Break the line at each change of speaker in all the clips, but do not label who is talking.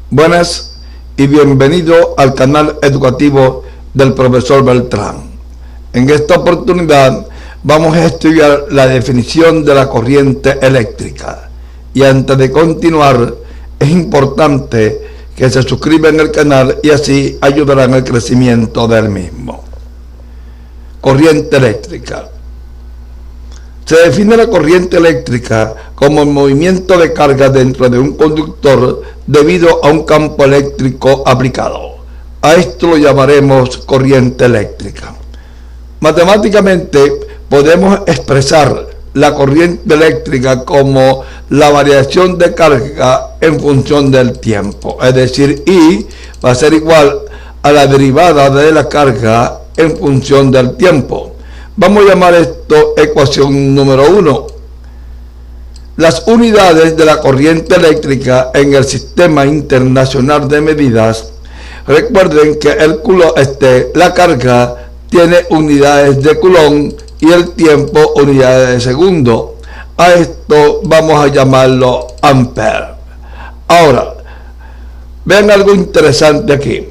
Buenas y bienvenido al canal educativo del profesor Beltrán. En esta oportunidad vamos a estudiar la definición de la corriente eléctrica. Y antes de continuar, es importante que se suscriban al canal y así ayudarán al crecimiento del mismo. Corriente eléctrica. Se define la corriente eléctrica como el movimiento de carga dentro de un conductor debido a un campo eléctrico aplicado. A esto lo llamaremos corriente eléctrica. Matemáticamente podemos expresar la corriente eléctrica como la variación de carga en función del tiempo. Es decir, I va a ser igual a la derivada de la carga en función del tiempo. Vamos a llamar esto ecuación número 1. Las unidades de la corriente eléctrica en el Sistema Internacional de Medidas. Recuerden que la carga tiene unidades de Coulomb y el tiempo unidades de segundo. A esto vamos a llamarlo ampere. Ahora, vean algo interesante aquí.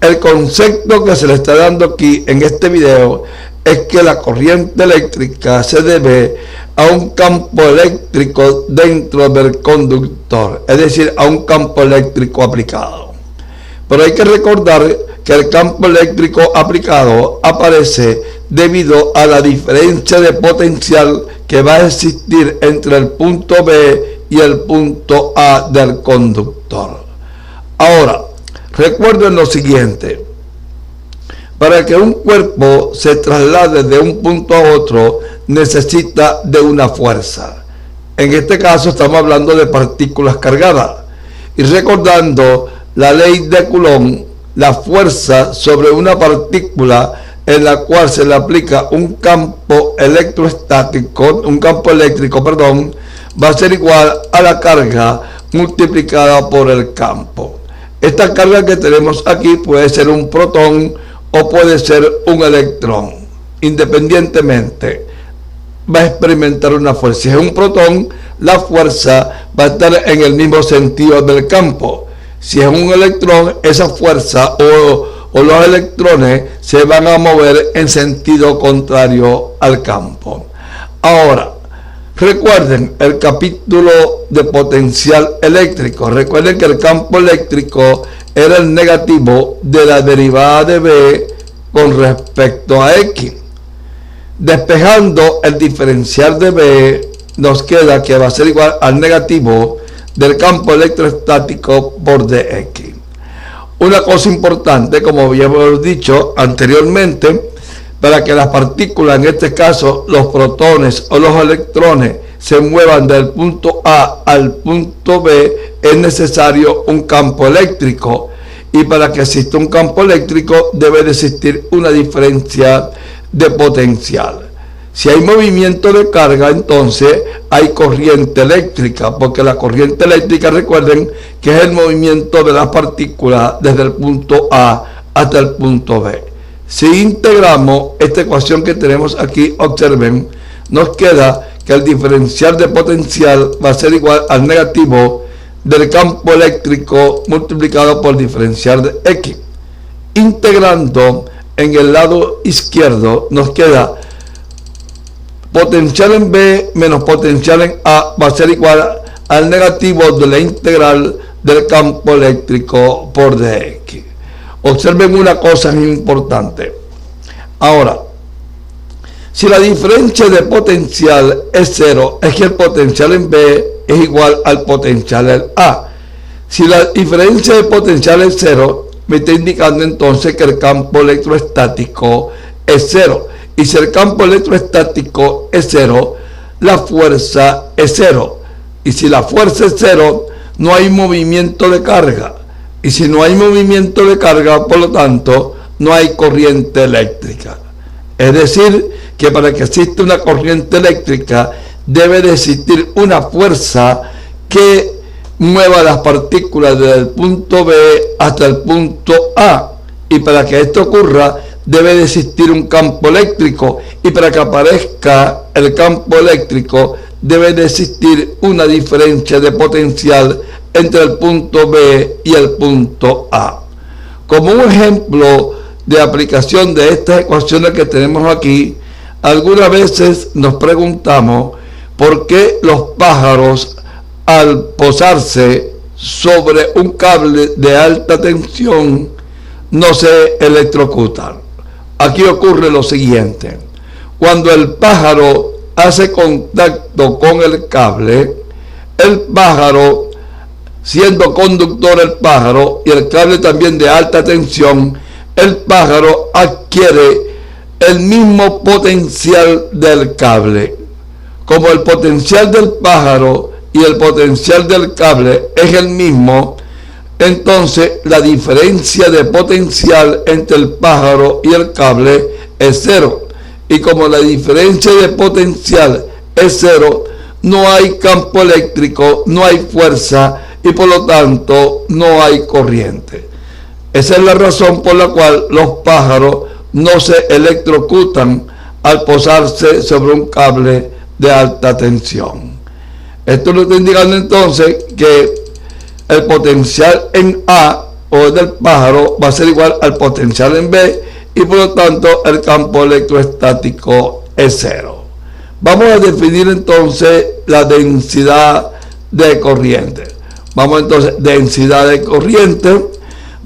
El concepto que se le está dando aquí en este video es que la corriente eléctrica se debe a un campo eléctrico dentro del conductor, es decir, a un campo eléctrico aplicado. Pero hay que recordar que el campo eléctrico aplicado aparece debido a la diferencia de potencial que va a existir entre el punto B y el punto A del conductor. Ahora, recuerden lo siguiente. Para que un cuerpo se traslade de un punto a otro, necesita de una fuerza. En este caso estamos hablando de partículas cargadas. Y recordando la ley de Coulomb, la fuerza sobre una partícula en la cual se le aplica un campo eléctrico, va a ser igual a la carga multiplicada por el campo. Esta carga que tenemos aquí puede ser un protón o puede ser un electrón. Independientemente, va a experimentar una fuerza. Si es un protón, la fuerza va a estar en el mismo sentido del campo. Si es un electrón, esa fuerza o los electrones se van a mover en sentido contrario al campo. Ahora, recuerden el capítulo de potencial eléctrico. Recuerden que el campo eléctrico era el negativo de la derivada de B con respecto a X. Despejando el diferencial de B, nos queda que va a ser igual al negativo del campo electrostático por dx. Una cosa importante, como habíamos dicho anteriormente, para que las partículas, en este caso los protones o los electrones, se muevan del punto A al punto B, es necesario un campo eléctrico. Y para que exista un campo eléctrico debe de existir una diferencia de potencial. Si hay movimiento de carga, entonces hay corriente eléctrica, porque la corriente eléctrica, recuerden que es el movimiento de las partículas desde el punto A hasta el punto B. Si integramos esta ecuación que tenemos aquí, observen, nos queda que el diferencial de potencial va a ser igual al negativo del campo eléctrico multiplicado por diferencial de X. Integrando en el lado izquierdo nos queda potencial en B menos potencial en A va a ser igual al negativo de la integral del campo eléctrico por dx. Observen una cosa muy importante. Ahora, si la diferencia de potencial es 0, es que el potencial en B es igual al potencial en A. Si la diferencia de potencial es 0, me está indicando entonces que el campo electrostático es 0. Y si el campo electrostático es 0, la fuerza es 0. Y si la fuerza es 0, no hay movimiento de carga. Y si no hay movimiento de carga, por lo tanto, no hay corriente eléctrica. Es decir, que para que exista una corriente eléctrica, debe de existir una fuerza que mueva las partículas desde el punto B hasta el punto A. Y para que esto ocurra, debe de existir un campo eléctrico. Y para que aparezca el campo eléctrico, debe de existir una diferencia de potencial entre el punto B y el punto A. Como un ejemplo de aplicación de estas ecuaciones que tenemos aquí, algunas veces nos preguntamos por qué los pájaros, al posarse sobre un cable de alta tensión, no se electrocutan. Aquí ocurre lo siguiente: cuando el pájaro hace contacto con el pájaro, siendo conductor el pájaro y el cable también de alta tensión, el pájaro adquiere el mismo potencial del cable. Como el potencial del pájaro y el potencial del cable es el mismo, entonces la diferencia de potencial entre el pájaro y el cable es cero. Y como la diferencia de potencial es cero, no hay campo eléctrico, no hay fuerza y por lo tanto no hay corriente. Esa es la razón por la cual los pájaros no se electrocutan al posarse sobre un cable de alta tensión. Esto nos está indicando entonces que el potencial en A o del pájaro va a ser igual al potencial en B y por lo tanto el campo electrostático es cero. Vamos a definir entonces la densidad de corriente. Vamos entonces, densidad de corriente.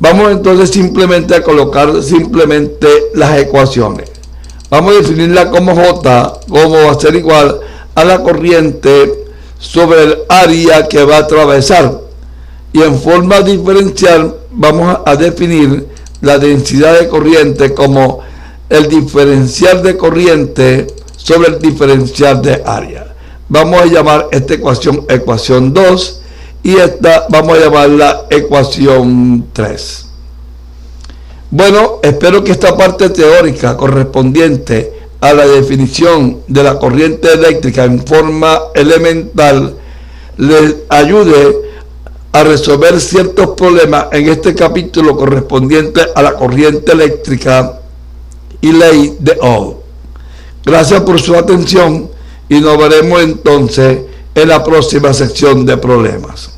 Vamos entonces simplemente a colocar simplemente las ecuaciones. Vamos a definirla como J, como va a ser igual a la corriente sobre el área que va a atravesar. Y en forma diferencial vamos a definir la densidad de corriente como el diferencial de corriente sobre el diferencial de área. Vamos a llamar esta ecuación ecuación 2 y esta vamos a llamarla ecuación 3. Bueno, espero que esta parte teórica correspondiente a la definición de la corriente eléctrica en forma elemental les ayude a resolver ciertos problemas en este capítulo correspondiente a la corriente eléctrica y ley de Ohm. Gracias por su atención y nos veremos entonces en la próxima sección de problemas.